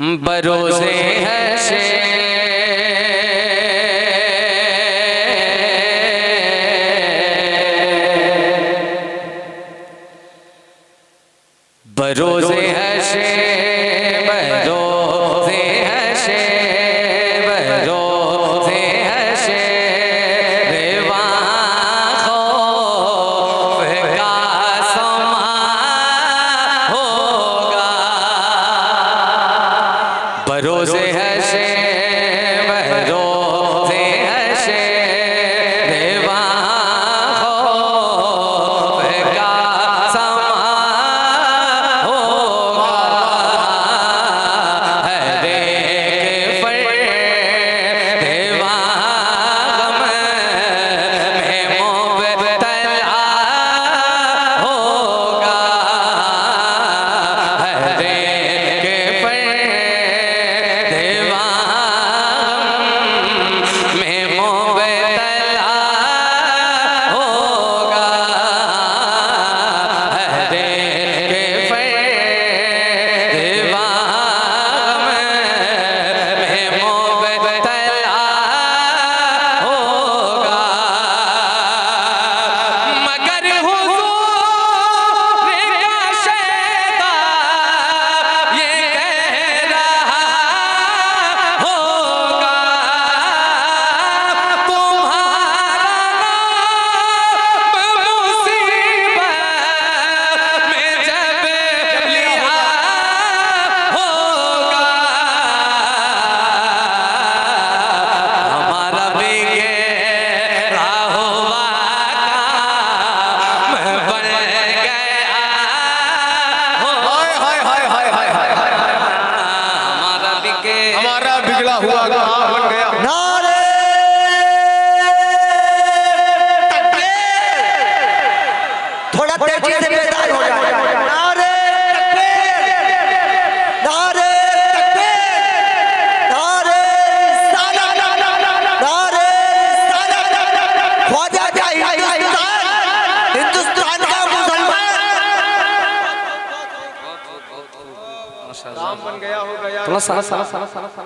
बरोज़े हशर बरोज़े हशर बरोज़े हशर बरोज़े हशर वहाँ खौफ का समा होगा। बरोज़े हशर बरोज़े हशर वहाँ खौफ का समा हमारा बिगड़ा हुआ कहाँ बन गया। नारे थोड़ा तेजी से बेदार हो जाए। नारे नारे नारे साला नारे साला ख्वाजा का हिंदुस्तान का मुसलमान काम बन गया हो गया। थोड़ा सा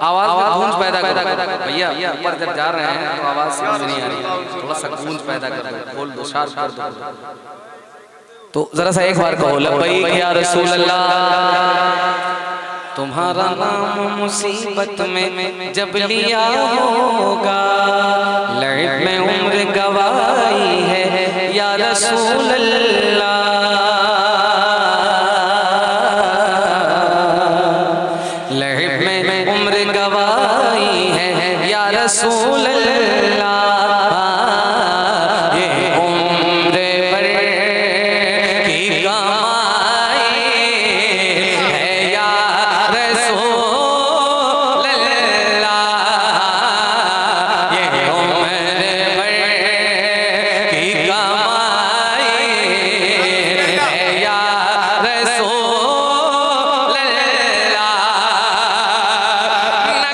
आवाज में गूंज पैदा कर भैया ऊपर जब जा रहे हैं तो आवाज समझ नहीं आ रही, थोड़ा सा गूंज पैदा कर दो, बोल दो, शार्प कर दो। तो जरा सा एक बार कहो लब्बैक या रसूल अल्लाह। तुम्हारा नाम मुसीबत में जब लिया होगा, लहब में उम्र गवाई है या रसूल अल्लाह। रसूल अल्लाह ये उम्र भर की कमाई है या रसूल अल्लाह ये उम्र भर की कमाई है या रसूल अल्लाह। न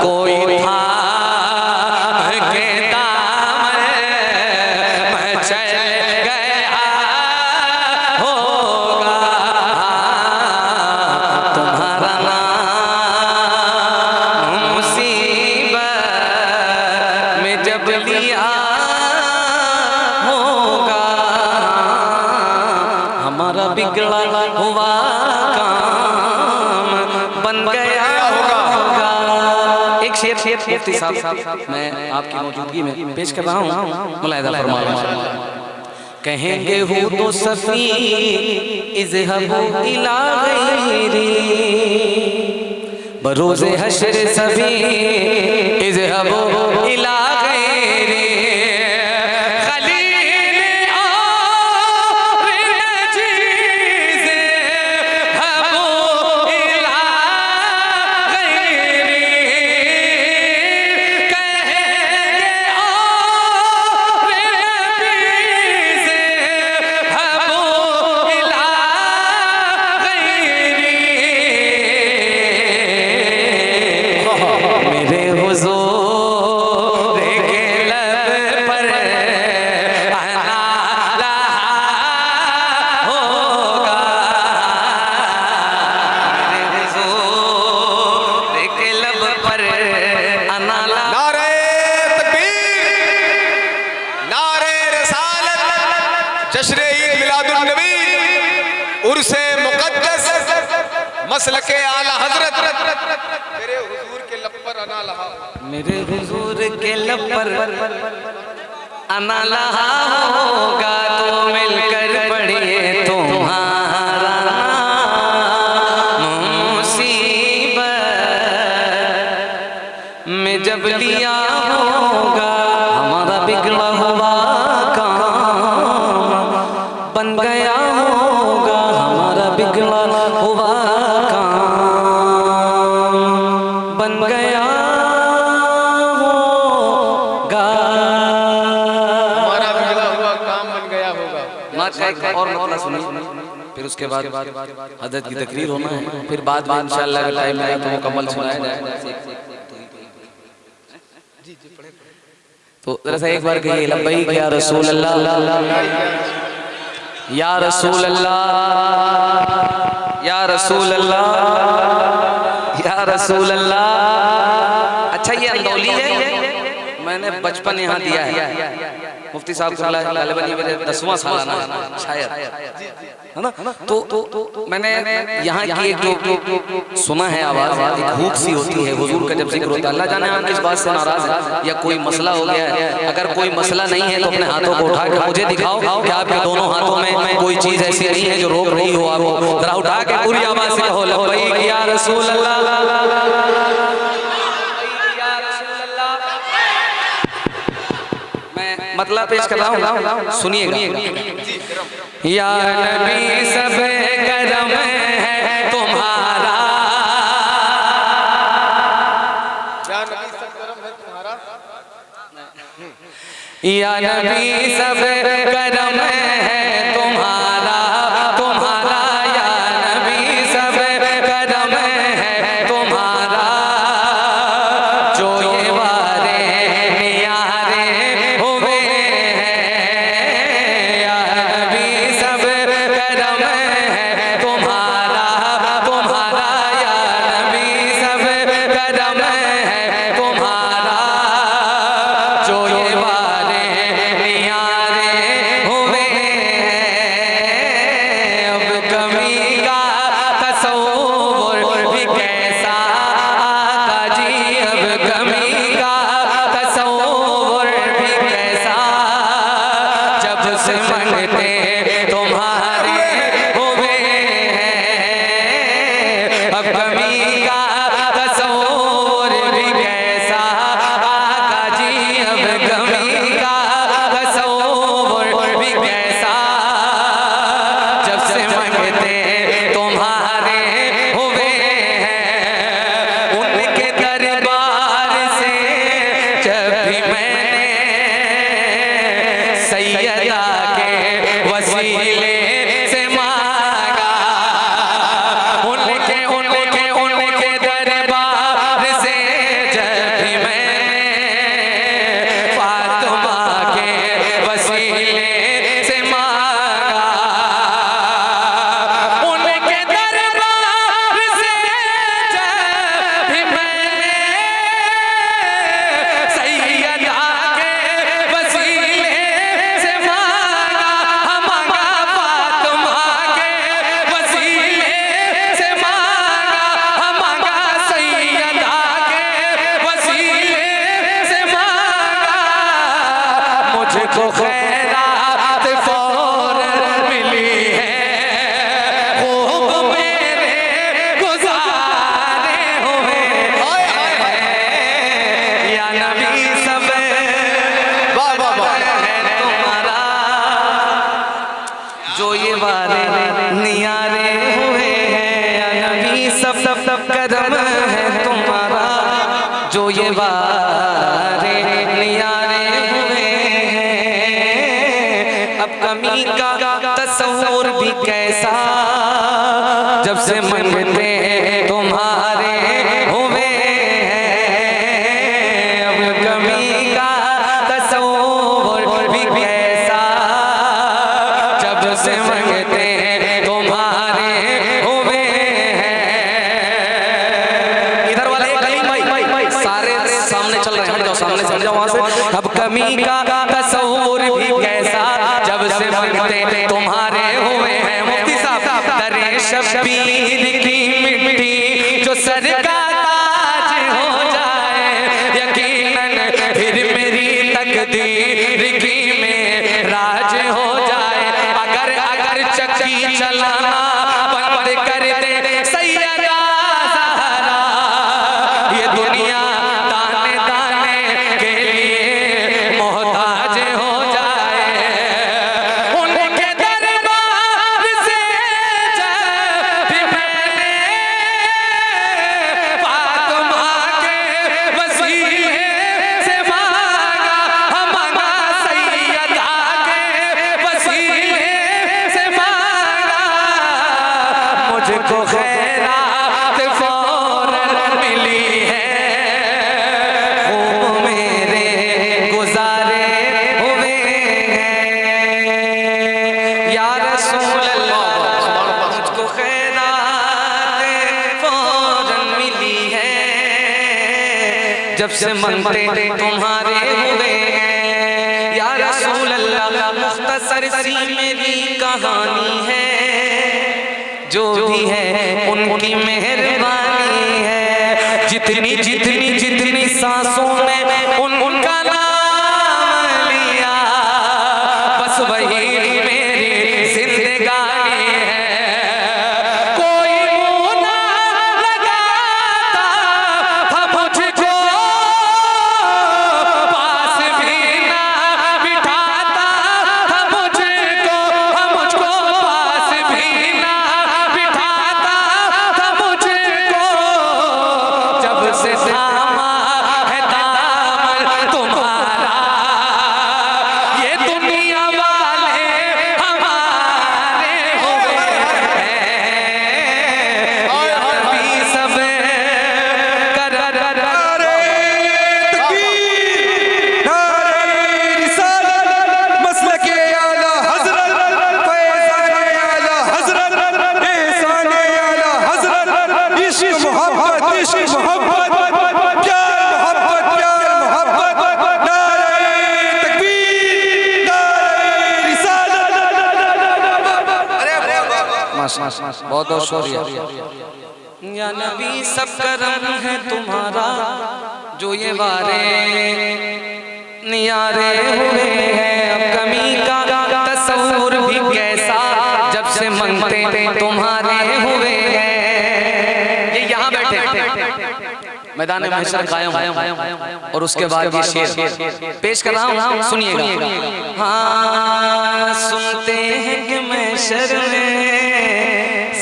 कोई हमारा बिगड़ा हुआ काम बन गया होगा। एक शेर मुफ्ती साहब मैं आपकी मौजूदगी में पेश कर रहा हूँ, मुलाहिज़ा फरमाइए। कहेंगे हो तो सफी इज़हबू इला गैरी, बरोज़े हशर सभी इज़हबू इला गैरी। उर्से मुकद्दस मसलके आला हजरत मेरे हुजूर के लब पर अना लहा, मेरे हुजूर के लब पर अना लहा होगा, तो मिलकर पढ़िए तुम्हारा मुसीबत में जब लिया होगा, हमारा बिगड़ा हुआ काम बन गया होगा, हमारा बिगड़ा हुआ काम बन गया होगा। हमारा बिगड़ा हुआ काम बन गया होगा। नाच का एक और मतलब सुनिए, फिर उसके बाद हजरत की तकरीर होना है, फिर बाद में इंशाअल्लाह अगर टाइम लगा तो मुकम्मल सुनाया जाएगा। तो जरा सा एक बार कहिए लब्बैक या रसूल अल्लाह, या रसूल अल्लाह, या रसूल अल्लाह, या रसूल अल्लाह। अच्छा ये अंदौली है, मैंने बचपन यहाँ दिया है, मुफ्ती साहब को गालिबन ये मेरे 10वां सालाना है शायद, है ना? तो मैंने यहाँ की एक जो सुना है आवाज, एक भूख सी होती है हुजूर का जब जिक्र होता है। अल्लाह जाने आप किस बात से नाराज है या कोई मसला हो गया है। अगर कोई मसला नहीं है तो अपने हाथों को उठा के मुझे दिखाओ कि आपके दोनों हाथों में कोई चीज ऐसी नहीं है जो रोक रही हो आपको। जरा उठा के पूरी आवाज से कहो लब्बैक या रसूल अल्लाह। मतलब पेश कर रहा हूँ, सुनिएगा। या नबी सब करम है तुम्हारा, या नबी सब करम है तुम्हारा, या नबी सब करम है तुम्हारा, तुम्हारा या नबी सब करम है तुम्हारा, जो ये वारे नियारे हुए हैं, या नबी सब करम है तुम्हारा, तुम्हारा या नबी सब करम है तुम्हारा, जो ये वारे नियारे हुए हैं। अब कमी का तसव्वुर भी कैसा आका जी, अब कमी का तसव्वुर भी कैसा, जब से मंगते तुम्हारे हुए हैं। अब कमी का तसव्वुर भी कैसा आका जी, अब कमी का तसव्वुर भी कैसा, जब से मंगते तुम्हारे हुए हैं। उनके दरबार से जब भी मैंने सैयदा के वसीले से मांगा, उनके उनके उनके दरबार से जब भी मैंने फातिमा के वसीले से मांगा, उनके दरबार से जब भी मैंने सैयदा के वसीले से मांगा, मांगा फातिमा के वसीले से मांगा, मांगा सैयदा के वसीले से मांगा, मुझको खैरात फौरन मिली है, खूब मेरे गुजारे हुए हैं। या नबी सब वाह वाह वाह। है तुम्हारा, जो ये वारे नियारे हुए हैं। या नबी सब करम है तुम्हारा, जो ये वारे नियारे हुए हैं। अब कमी का तसव्वुर भी कैसा, जब से मंगते तुम्हारे हुए हैं। अब कमी का तसव्वुर भी कैसा, जब से मंगते तुम्हारे हुए हैं। इधर वाले भाई सारे सामने चल रहे हैं, जाओ सामने चल जाओ वहां से। अब कमी का तसव्वुर भी कैसा, जब से मंगते तुम्हारे हुए हैं। मुफ्ती साहब तकदीर की में राज हो जाए। अगर अगर चक्की चलाना बंद कर दे सैयदा ज़हरा, ये दुनिया दाने दाने के लिए मोहताज हो जाए। उनके दरबार से जब भी मैंने फातिमा के वसीले से मांगा, मांगा सैयदा के वसीले से मांगा, मुझको खैरात फौरन मिली है। खूब मेरे गुजारे हुए हैं या रसूल अल्लाह, मुझको खैरात फौरन मिली है। जब से मंगते तुम्हारे हुए हैं या रसूल अल्लाह। मुख्तसर सी मेरी कहानी है, जो भी है उनकी मेहरबानी है। जितनी जितनी जितनी सांसों में उनका नाम लिया, बस वही मेरी जिंदगानी है। कोई मुँह ना लगाता था मुझको, पास भी ना बिठाता था मुझको, मुझको पास भी ना बिठाता था मुझको। जब से थामा है दामन तुम्हारा, ये दुनिया वाले हमारे हो गए हैं। नबी सब कर बहुत बहुत शुक्रिया या नबी। सब करम है तुम्हारा, जो ये वारे नियारे हुए हैं। अब कमी का तस्वुर भी कैसा, जब से मंगते तुम्हारे हुए हैं। ये यहाँ बैठे मैदान में महशर कायम, और उसके बाद ये शेर पेश कर रहा हूँ, सुनिएगा। हाँ, सुनते हैं कि महशर में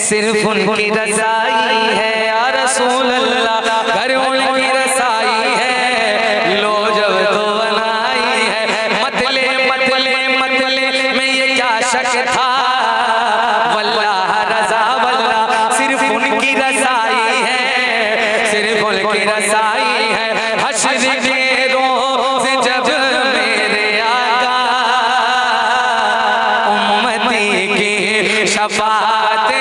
सिर्फ उनकी रज़ाई है या रसूल अल्लाह, घर उनकी रसाई है। लो जब तो बनाई है, मतले मतले मतले में ये क्या शक था, वल्लाह रज़ा वल्लाह सिर्फ उनकी रसाई है, सिर्फ उनकी रसाई है। हश्र के रोज़ जब मेरे आका उम्मती की शफाअत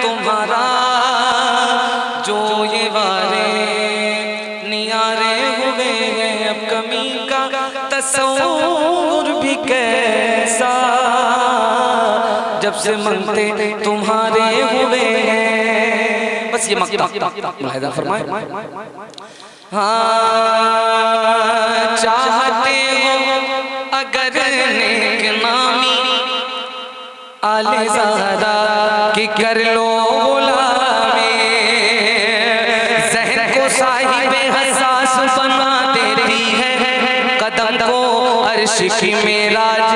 तुम्हारा, जो ये वारे नियारे हुए हैं। अब कमी का तस्वुर भी कैसा, जब से मंगते तुम्हारे हुए हैं। बस ये मक्ता मुलाहिजा फरमाए। हाँ, चाहते हो अगर नेक नामी आले ज़हरा की कर लो गुलामी, ज़हन को साहिबे हसास बना देती है, कदम को अर्श की मेराज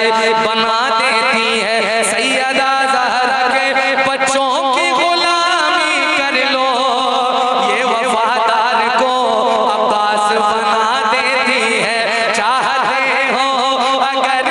बना देती है। सैयदा ज़हरा के बच्चों की गुलामी कर लो, ये वफादार को अब्बास बना देती है। चाहते हो अगर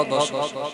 बहुत बहुत शुक्रिया।